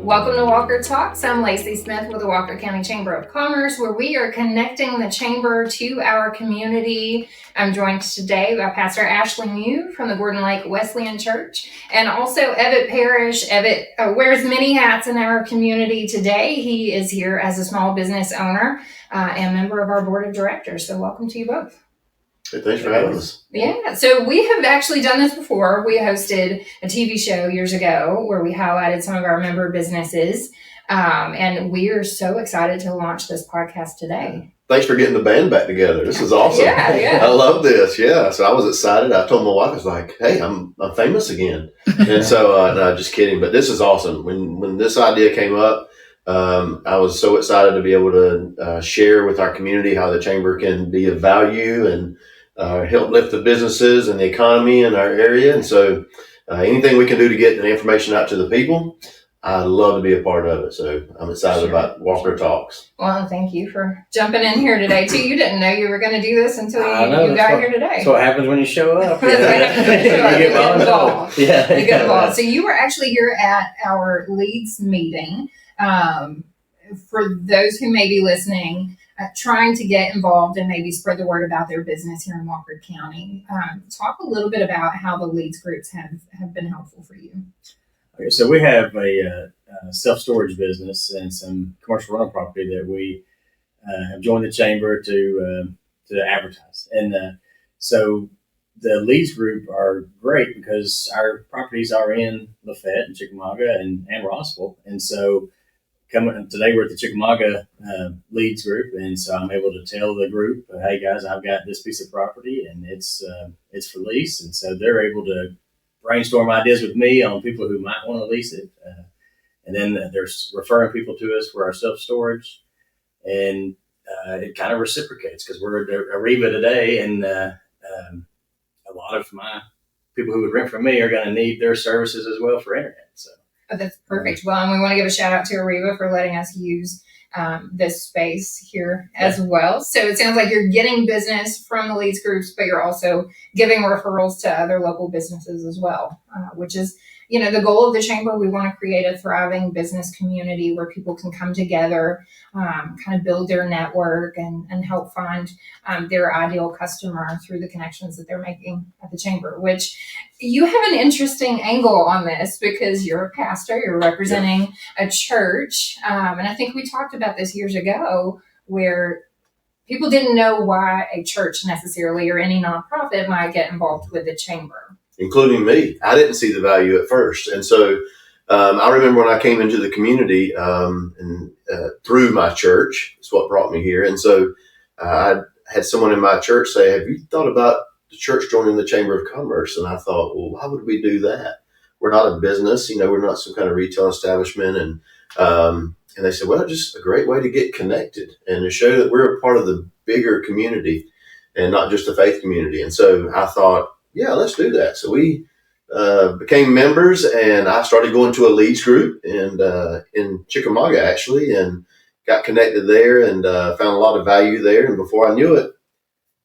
Welcome to Walker Talks. I'm Lacey Smith with the Walker County Chamber of Commerce, where we are connecting the chamber to our community. I'm joined today by Pastor Ashley Mew from the Gordon Lake Wesleyan Church, and also Evitte Parrish. Evitte wears many hats in our community today. He is here as a small business owner and member of our board of directors. So welcome to you both. Hey, thanks for having us. Yeah, so we have actually done this before. We hosted a TV show years ago where we highlighted some of our member businesses, and we are so excited to launch this podcast today. Thanks for getting the band back together. This is awesome. Yeah. I love this. Yeah, so I was excited. I told my wife, I was like, "Hey, I'm famous again," and so no, just kidding. But this is awesome. When this idea came up, I was so excited to be able to share with our community how the chamber can be of value and help lift the businesses and the economy in our area. And so anything we can do to get the information out to the people, I'd love to be a part of it. So I'm excited about Walker Talks. Well, thank you for jumping in here today, too. You didn't know you were going to do this until you got here today. That's what happens when you show up. You get involved. Yeah. You get involved. So you were actually here at our Leads meeting. For those who may be listening, trying to get involved and maybe spread the word about their business here in Walker County. Talk a little bit about how the Leads groups have been helpful for you. Okay, so we have a self-storage business and some commercial rental property that we have joined the chamber to advertise. And so the Leads group are great because our properties are in Lafayette and Chickamauga and Rossville. And so today we're at the Chickamauga Leads group, and so I'm able to tell the group, "Hey guys, I've got this piece of property, and it's for lease." And so they're able to brainstorm ideas with me on people who might want to lease it, and then they're referring people to us for our self storage, and it kind of reciprocates because we're at Evitte today, and a lot of my people who would rent from me are going to need their services as well for internet. So. Oh, that's perfect. Well, and we want to give a shout out to Evitte for letting us use this space here as well. So it sounds like you're getting business from the Leads groups, but you're also giving referrals to other local businesses as well, which is, the goal of the chamber. We want to create a thriving business community where people can come together, kind of build their network and help find their ideal customer through the connections that they're making at the chamber, which you have an interesting angle on this because you're a pastor, you're representing a church. And I think we talked about this years ago where people didn't know why a church necessarily or any nonprofit might get involved with the chamber. Including me. I didn't see the value at first. And so I remember when I came into the community and through my church, it's what brought me here. And so I had someone in my church say, "Have you thought about the church joining the Chamber of Commerce?" And I thought, well, why would we do that? We're not a business, we're not some kind of retail establishment. And they said, well, just a great way to get connected and to show that we're a part of the bigger community and not just a faith community. And so I thought, yeah, let's do that. So we became members, and I started going to a Leads group in Chickamauga, actually, and got connected there and found a lot of value there. And before I knew it,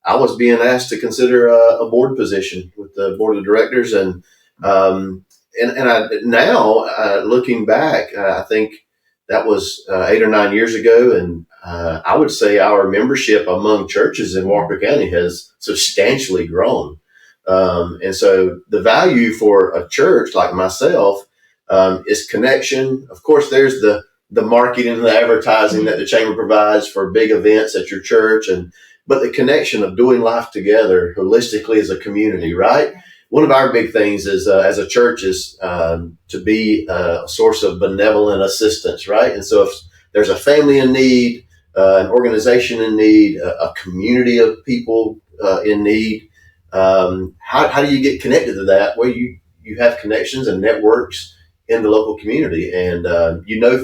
I was being asked to consider a board position with the board of directors. And I now, looking back, I think that was 8 or 9 years ago. And I would say our membership among churches in Walker County has substantially grown. And so the value for a church like myself is connection. Of course, there's the marketing and the advertising that the chamber provides for big events at your church, but the connection of doing life together holistically as a community, right? One of our big things is as a church is to be a source of benevolent assistance, right? And so if there's a family in need, an organization in need, a community of people in need, how do you get connected to that? Well, you have connections and networks in the local community, and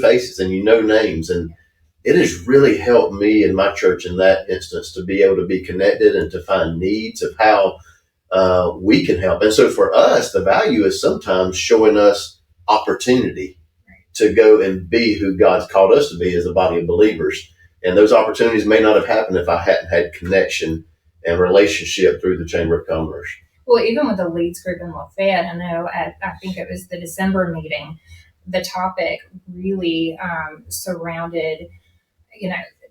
faces and names, and it has really helped me in my church in that instance to be able to be connected and to find needs of how we can help. And so for us, the value is sometimes showing us opportunity to go and be who God's called us to be as a body of believers. And those opportunities may not have happened if I hadn't had connection and relationship through the Chamber of Commerce. Well, even with the Leads group in Lafayette, I know I think it was the December meeting, the topic really surrounded,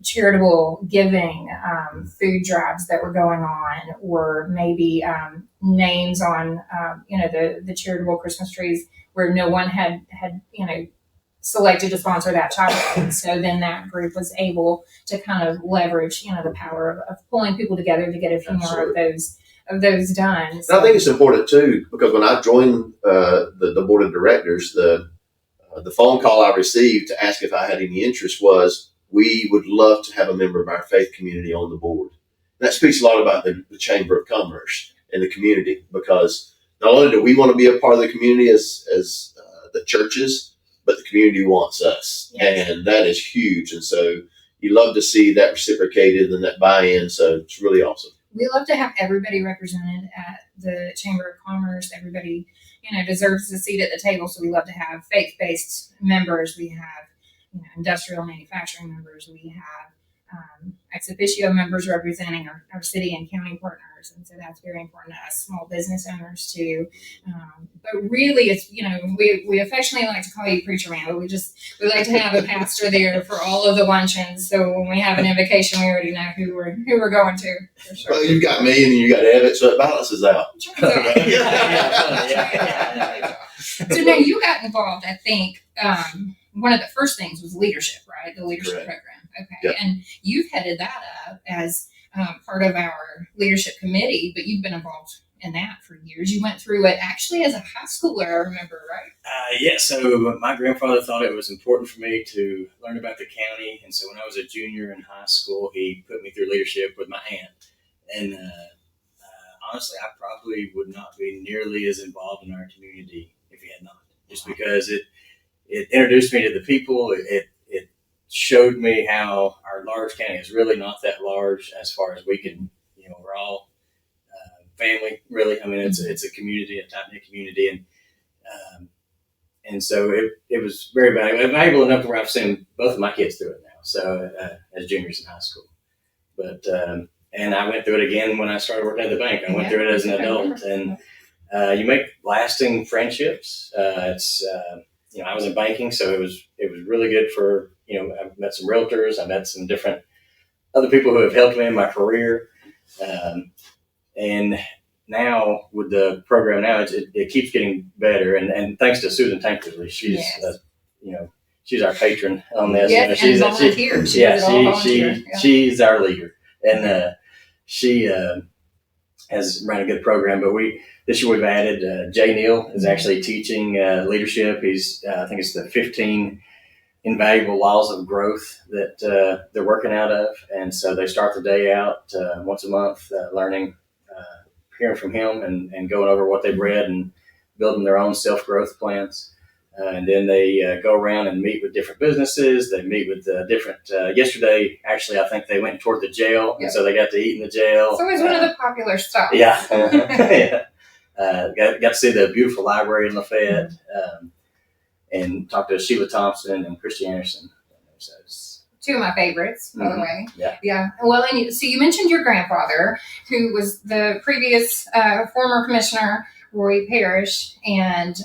charitable giving, food drives that were going on, or maybe names on, the charitable Christmas trees where no one had selected to sponsor that child. So then that group was able to kind of leverage, the power of pulling people together to get a few more of those done. So, and I think it's important too, because when I joined the board of directors, the phone call I received to ask if I had any interest was, we would love to have a member of our faith community on the board. And that speaks a lot about the Chamber of Commerce and the community, because not only do we want to be a part of the community as the churches, but the community wants us. Yes. And that is huge. And so you love to see that reciprocated and that buy-in. So it's really awesome. We love to have everybody represented at the Chamber of Commerce. Everybody, deserves a seat at the table. So we love to have faith-based members. We have, industrial manufacturing members. We have ex officio members representing our city and county partners. And so that's very important to us, small business owners too. But really, it's, we affectionately like to call you Preacher Man, but we like to have a pastor there for all of the luncheons. So when we have an invocation, we already know who we're going to. For sure. Well, you've got me and you got Evitte, so it balances out. So now you got involved, I think, one of the first things was leadership, right? The leadership Correct. program. Okay. Yep. And you've headed that up as part of our leadership committee, but you've been involved in that for years. You went through it actually as a high schooler, I remember, right? Yeah, so my grandfather thought it was important for me to learn about the county. And so when I was a junior in high school, he put me through leadership with my aunt. And honestly, I probably would not be nearly as involved in our community if he had not, just because it introduced me to the people. It showed me how our large county is really not that large as far as we can, we're all family, really. I mean, it's a community, a tight-knit community. And so it was very valuable enough where I've seen both of my kids through it now. So as juniors in high school, but, and I went through it again when I started working at the bank. I went through it as an adult, and you make lasting friendships. I was in banking, so it was really good for, I met some realtors. I met some different other people who have helped me in my career. And now with the program now, it keeps getting better. And thanks to Susan Tankersley, she's, she's our patron on this. Yes, She's and volunteer. She's our leader. And she has run a good program, but this year we've added Jay Neal is actually teaching leadership. He's I think it's the 15 invaluable laws of growth that they're working out of, and so they start the day out once a month learning, hearing from him and going over what they've read and building their own self-growth plans. And then they go around and meet with different businesses. They meet with different. Yesterday, actually, I think they went toward the jail, and so they got to eat in the jail. It's always one of the popular stops. Yeah. Got to see the beautiful library in Lafayette, and talk to Sheila Thompson and Christy Anderson. So two of my favorites, by the way. Yeah. Well, and so you mentioned your grandfather, who was the previous former commissioner, Evitte Parrish, and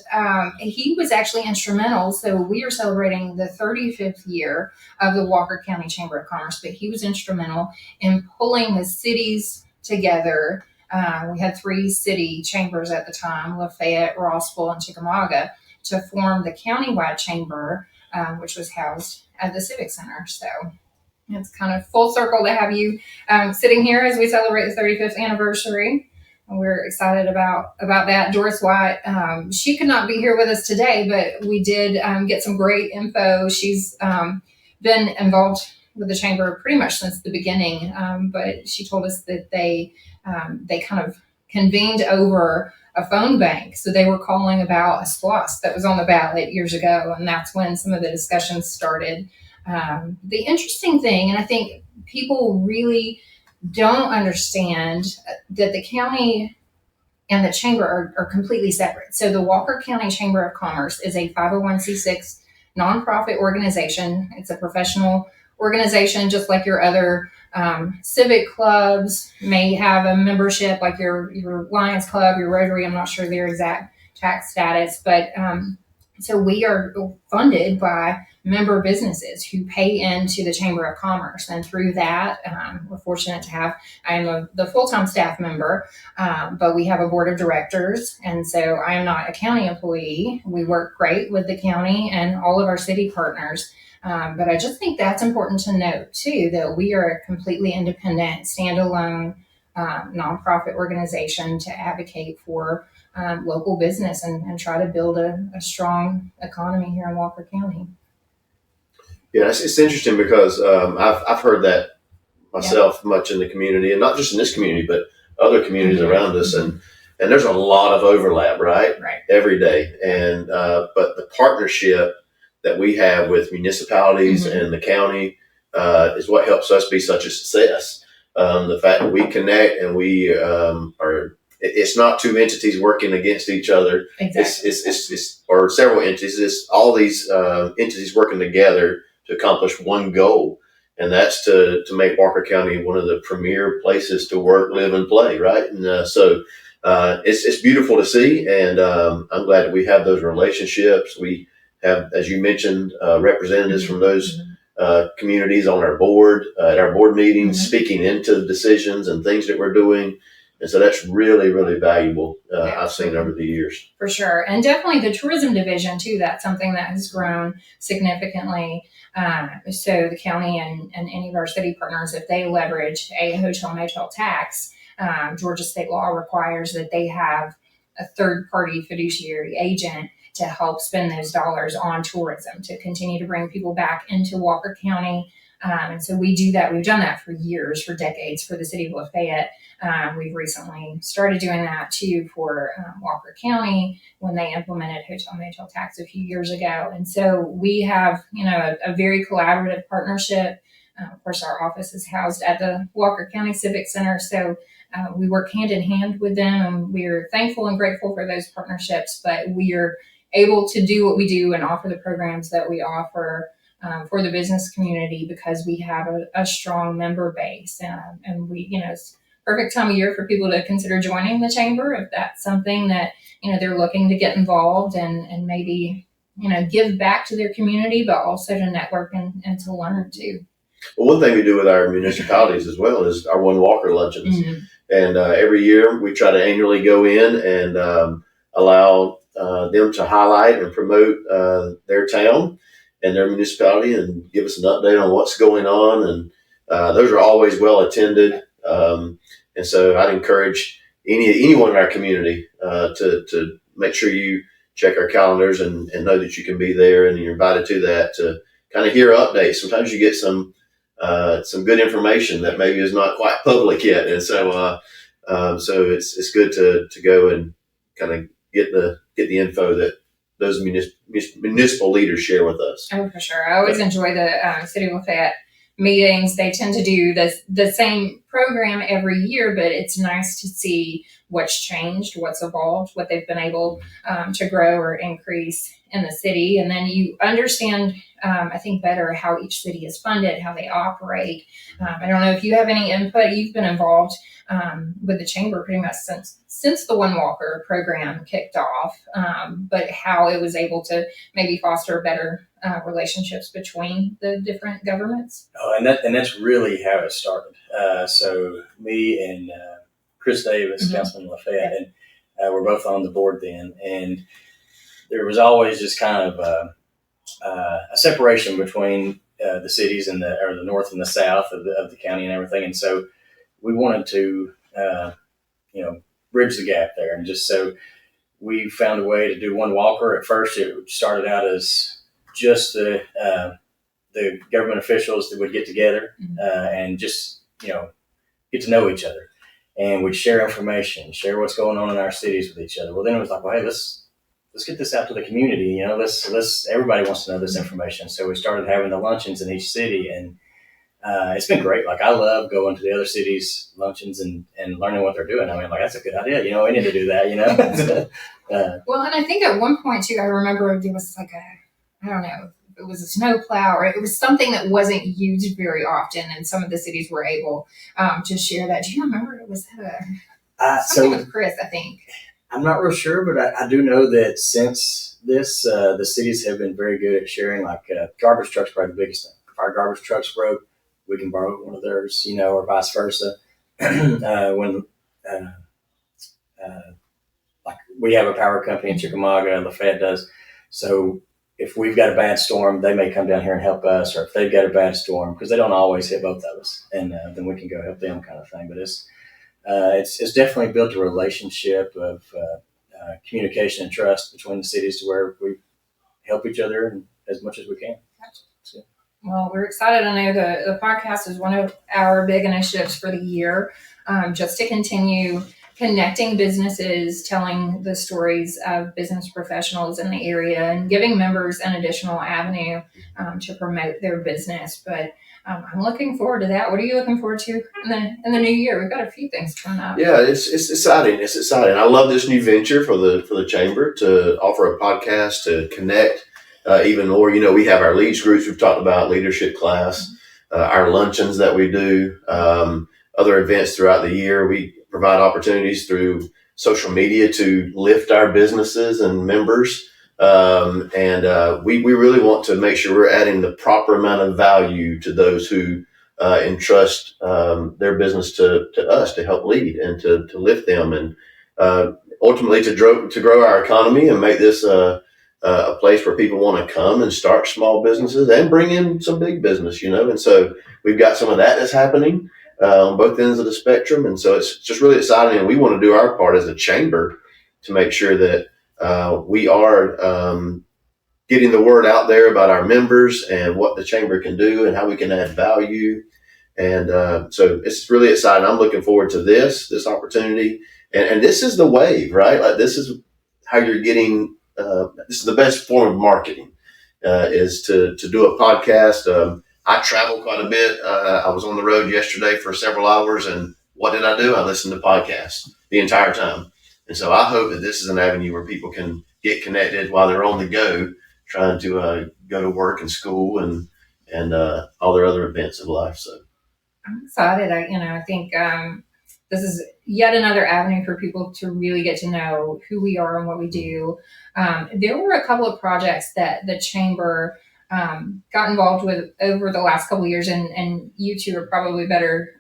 he was actually instrumental. So we are celebrating the 35th year of the Walker County Chamber of Commerce, but he was instrumental in pulling the cities together. We had 3 city chambers at the time, Lafayette, Rossville, and Chickamauga, to form the countywide chamber, which was housed at the Civic Center. So it's kind of full circle to have you sitting here as we celebrate the 35th anniversary. And we're excited about that. Doris White, she could not be here with us today, but we did get some great info. She's been involved with the chamber pretty much since the beginning, but she told us that they kind of convened over a phone bank. So they were calling about a SPLOST that was on the ballot years ago, and that's when some of the discussions started. The interesting thing, and I think people really don't understand, that the county and the chamber are completely separate. So the Walker County Chamber of Commerce is a 501c6 nonprofit organization. It's a professional organization, just like your other civic clubs may have a membership, like your Lions Club, your Rotary. I'm not sure their exact tax status, but So we are funded by member businesses who pay into the Chamber of Commerce. And through that, we're fortunate to have, I'm the full-time staff member, but we have a board of directors. And so I am not a county employee. We work great with the county and all of our city partners. But I just think that's important to note too, that we are a completely independent, standalone nonprofit organization to advocate for local business and try to build a strong economy here in Walker County. Yeah, it's interesting because I've heard that myself much in the community, and not just in this community, but other communities around us, and there's a lot of overlap, right? Every day, and but the partnership that we have with municipalities and the county is what helps us be such a success. The fact that we connect and we are. It's not two entities working against each other. Exactly. It's or several entities. It's all these entities working together to accomplish one goal, and that's to make Walker County one of the premier places to work, live, and play. Right, and so it's beautiful to see, and I'm glad that we have those relationships. We have, as you mentioned, representatives from those communities on our board at our board meetings, speaking into the decisions and things that we're doing. And so that's really, really valuable. I've seen over the years. For sure. And definitely the tourism division too. That's something that has grown significantly. So the county and any of our city partners, if they leverage a hotel motel tax, Georgia state law requires that they have a third party fiduciary agent to help spend those dollars on tourism to continue to bring people back into Walker County. And so we do that. We've done that for years, for decades, for the city of Lafayette. We've recently started doing that too for Walker County when they implemented hotel motel tax a few years ago. And so we have, a very collaborative partnership. Of course, our office is housed at the Walker County Civic Center. So we work hand in hand with them, and we're thankful and grateful for those partnerships. But we are able to do what we do and offer the programs that we offer for the business community because we have a strong member base. And we, it's perfect time of year for people to consider joining the chamber if that's something that, they're looking to get involved and maybe, give back to their community, but also to network and to learn too. Well, one thing we do with our municipalities as well is our One Walker luncheons. And every year we try to annually go in and allow them to highlight and promote their town and their municipality and give us an update on what's going on. And those are always well attended. And so I'd encourage anyone in our community to make sure you check our calendars and know that you can be there and you're invited to that to kind of hear updates. Sometimes you get some good information that maybe is not quite public yet. And so so it's good to go and kind of get the info that those municipal leaders share with us. Oh, for sure. I always enjoy the City of Lafayette meetings. They tend to do the same program every year, but it's nice to see what's changed, what's evolved, what they've been able to grow or increase in the city. And then you understand, I think, better how each city is funded, how they operate. I don't know if you have any input. You've been involved with the chamber pretty much since the One Walker program kicked off, but how it was able to maybe foster better relationships between the different governments. Oh, and that's really how it started. So me and Chris Davis, Councilman Lafayette, and we're both on the board then, and there was always just kind of a separation between the cities and the north and the south of the county and everything, and so we wanted to bridge the gap there, and just so we found a way to do One Walker. At first, it started out as just the government officials that would get together and just get to know each other, and we'd share information, share what's going on in our cities with each other. Well, then it was like, well, hey, let's get this out to the community. Let's everybody wants to know this information. So we started having the luncheons in each city, and it's been great. Like, I love going to the other cities' luncheons and learning what they're doing. I mean, like, that's a good idea. We need to do that. Well, and I think at one point too, I remember there was like I don't know, it was a snow plow or it was something that wasn't used very often, and some of the cities were able to share that. Do you remember? It was something with Chris, I think. I'm not real sure, but I do know that since this, the cities have been very good at sharing. Like garbage trucks, probably the biggest thing. If our garbage truck's broke, we can borrow one of theirs, or vice versa. When uh, uh, like we have a power company in Chickamauga, and Lafayette does. So if we've got a bad storm, they may come down here and help us, or if they've got a bad storm, because they don't always hit both of us, and then we can go help them, kind of thing. But it's definitely built a relationship of communication and trust between the cities to where we help each other as much as we can. So. Well, we're excited. I know the podcast is one of our big initiatives for the year, just to continue connecting businesses, telling the stories of business professionals in the area, and giving members an additional avenue to promote their business. But I'm looking forward to that. What are you looking forward to in the new year? We've got a few things coming up. Yeah, it's exciting. It's exciting. I love this new venture for the chamber to offer a podcast to connect even more. We have our leads groups we've talked about, leadership class, our luncheons that we do, other events throughout the year. We provide opportunities through social media to lift our businesses and members. We really want to make sure we're adding the proper amount of value to those who entrust their business to us to help lead and to lift them, and ultimately to grow our economy and make this a place where people want to come and start small businesses and bring in some big business, and so we've got some of that that's happening on both ends of the spectrum, and so it's just really exciting, and we want to do our part as a chamber to make sure that we are getting the word out there about our members and what the chamber can do and how we can add value. And so it's really exciting. I'm looking forward to this opportunity. And this is the wave, right? Like this is how you're getting, this is the best form of marketing, is to do a podcast. I travel quite a bit. I was on the road yesterday for several hours, and what did I do? I listened to podcasts the entire time. And so I hope that this is an avenue where people can get connected while they're on the go, trying to go to work and school and all their other events of life. So I'm excited. I think this is yet another avenue for people to really get to know who we are and what we do. There were a couple of projects that the chamber got involved with over the last couple of years, and you two are probably better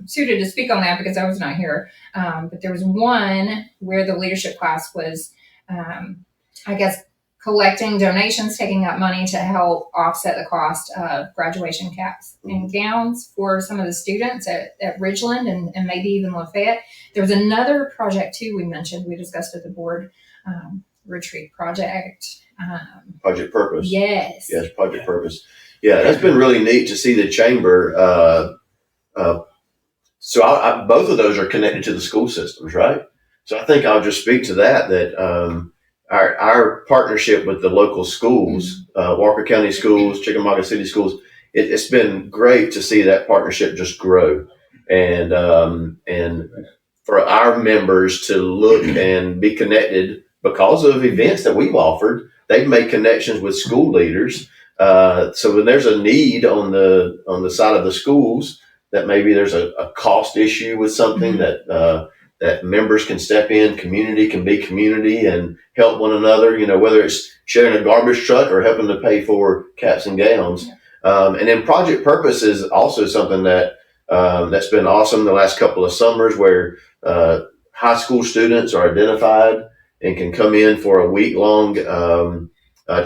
suited to speak on that because I was not here. But there was one where the leadership class was, I guess, collecting donations, taking up money to help offset the cost of graduation caps and gowns for some of the students at Ridgeland and maybe even Lafayette. There was another project too we discussed at the board, retreat project. Project Purpose. Yes, Project Purpose. Yeah, that's been really neat to see the chamber. So both of those are connected to the school systems, right? So I think I'll just speak to that our partnership with the local schools, Walker County Schools, Chickamauga City Schools, it's been great to see that partnership just grow, and for our members to look and be connected because of events that we've offered. They've made connections with school leaders. So when there's a need on the side of the schools, that maybe there's a cost issue with something that members can step in, community can be community and help one another, whether it's sharing a garbage truck or helping to pay for caps and gowns. And then Project Purpose is also something that's been awesome the last couple of summers, where high school students are identified and can come in for a week-long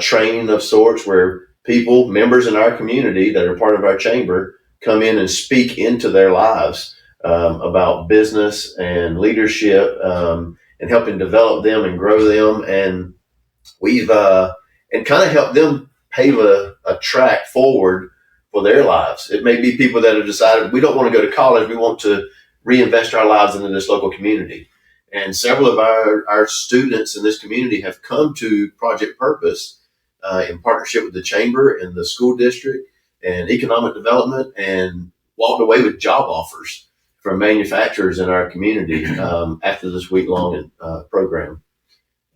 training of sorts, where members in our community that are part of our chamber, come in and speak into their lives about business and leadership, and helping develop them and grow them. And we've and kind of help them pave a track forward for their lives. It may be people that have decided we don't want to go to college, we want to reinvest our lives into this local community. And several of our students in this community have come to Project Purpose in partnership with the chamber and the school district and economic development, and walked away with job offers from manufacturers in our community after this week-long program.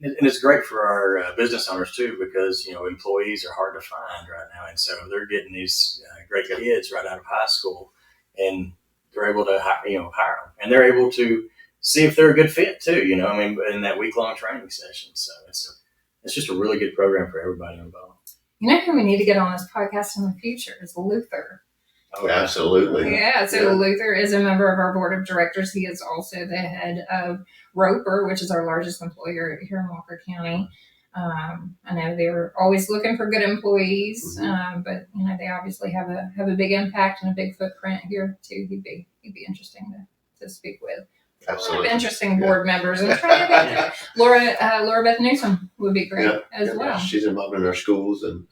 And it's great for our business owners too, because employees are hard to find right now, and so they're getting these great kids right out of high school, and they're able to hire them, and they're able to see if they're a good fit too. You know, I mean, in that week-long training session. So it's just a really good program for everybody involved. You know who we need to get on this podcast in the future is Luther. Oh, absolutely. Yeah, so Luther is a member of our board of directors. He is also the head of Roper, which is our largest employer here in Walker County. I know they're always looking for good employees, but you know they obviously have a big impact and a big footprint here too. He'd be interesting to speak with. Absolutely. A lot of interesting board members. I'm trying to think. Laura Beth Newsom would be great as well. Yeah. She's involved in our schools and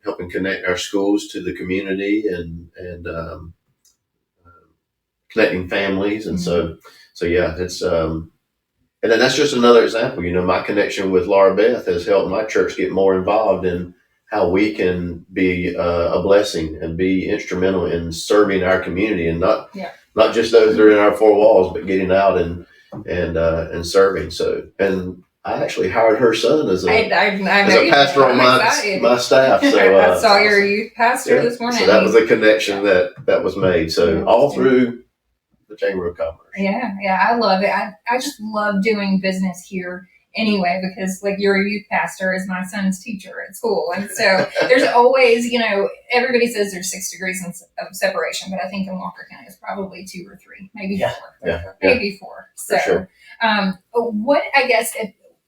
helping connect our schools to the community and connecting families. And so yeah, it's, and then that's just another example. You know, my connection with Laura Beth has helped my church get more involved in how we can be a blessing and be instrumental in serving our community, and not just those that are in our four walls, but getting out and serving. So, and I actually hired her son as a pastor on my staff. So I saw your youth pastor this morning. So that was a connection that was made. So all through the Chamber of Commerce. Yeah, I love it. I just love doing business here anyway, because like your youth pastor is my son's teacher at school. And so there's always, you know, everybody says there's 6 degrees of separation, but I think in Walker County it's probably 2 or 3, maybe 4. Maybe 4. So sure. What, I guess,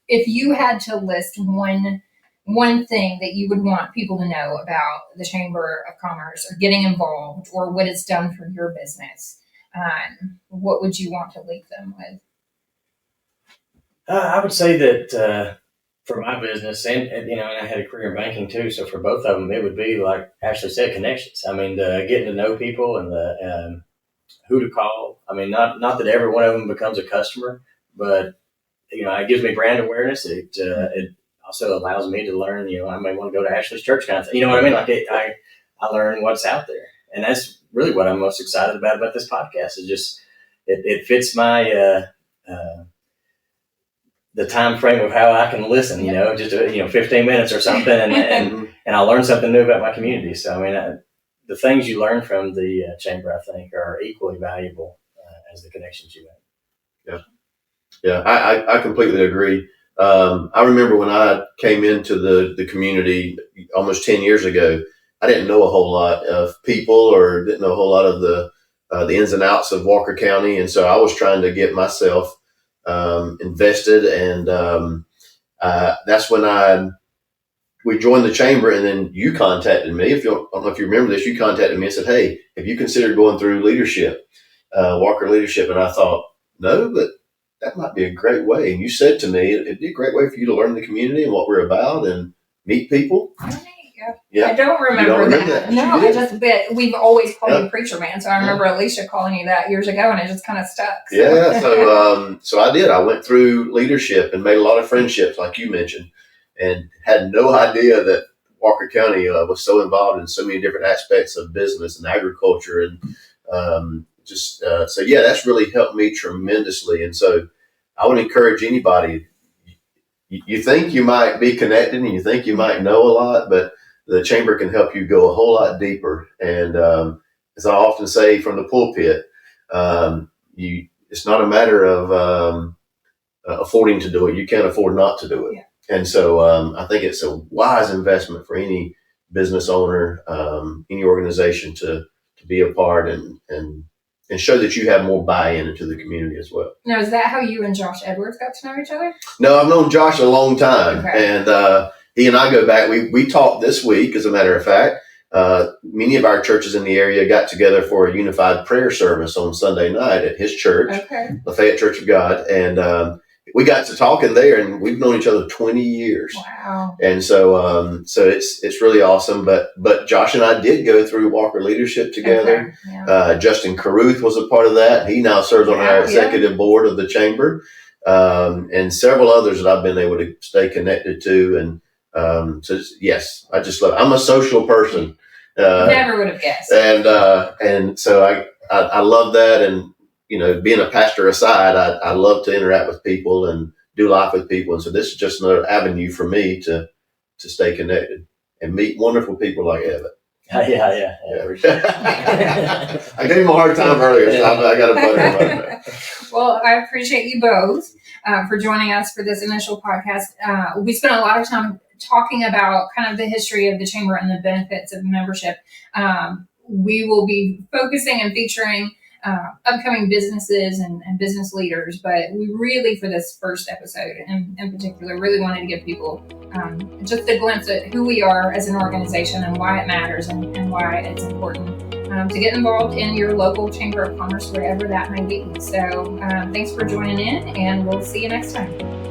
if you had to list one thing that you would want people to know about the Chamber of Commerce or getting involved or what it's done for your business, what would you want to leave them with? I would say that for my business, and you know, and I had a career in banking too, so for both of them, it would be like Ashley said, connections. I mean, getting to know people and the who to call. I mean, not that every one of them becomes a customer, but you know, it gives me brand awareness. It also allows me to learn. You know, I may want to go to Ashley's church kind of thing. You know what I mean? Like I learn what's out there, and that's really what I'm most excited about this podcast. Is just it fits my the time frame of how I can listen, you know, just 15 minutes or something, and I'll learn something new about my community. So, I mean, the things you learn from the chamber, I think, are equally valuable as the connections you make. Yeah, I completely agree. I remember when I came into the community almost 10 years ago, I didn't know a whole lot of people or didn't know a whole lot of the ins and outs of Walker County, and so I was trying to get myself invested, and that's when we joined the chamber, and then you contacted me. I don't know if you remember this, you contacted me and said, "Hey, have you considered going through leadership, Walker leadership?" And I thought, no, but that might be a great way. And you said to me, it'd be a great way for you to learn the community and what we're about and meet people. Yeah. I don't remember that. No, but we've always called you Preacher Man. So I remember Alicia calling you that years ago, and it just kind of stuck. So. Yeah. So I did. I went through leadership and made a lot of friendships, like you mentioned, and had no idea that Walker County was so involved in so many different aspects of business and agriculture. And so yeah, that's really helped me tremendously. And so I would encourage anybody, you think you might be connected and you think you might know a lot, but the chamber can help you go a whole lot deeper. And as I often say from the pulpit, it's not a matter of affording to do it. You can't afford not to do it. Yeah. And so I think it's a wise investment for any business owner, any organization to be a part and show that you have more buy-in into the community as well. Now, is that how you and Josh Edwards got to know each other? No, I've known Josh a long time. Okay. And he and I go back. We talked this week, as a matter of fact. Many of our churches in the area got together for a unified prayer service on Sunday night at his church, Lafayette Church of God. And we got to talking there, and we've known each other 20 years. Wow. And so it's really awesome. But Josh and I did go through Walker Leadership together. Okay. Yeah. Justin Caruth was a part of that. He now serves on our executive board of the chamber, and several others that I've been able to stay connected to. And so yes, I just love it. I'm a social person. Never would have guessed. And so I love that. And, you know, being a pastor aside, I love to interact with people and do life with people. And so this is just another avenue for me to stay connected and meet wonderful people like Evitte. Yeah. I gave him a hard time earlier, so I got to butter him up. Well, I appreciate you both for joining us for this initial podcast. We spent a lot of time talking about kind of the history of the chamber and the benefits of membership. We will be focusing and featuring upcoming businesses and business leaders, but we really, for this first episode in particular, really wanted to give people just a glimpse at who we are as an organization and why it matters and why it's important to get involved in your local Chamber of Commerce, wherever that may be. So thanks for joining in, and we'll see you next time.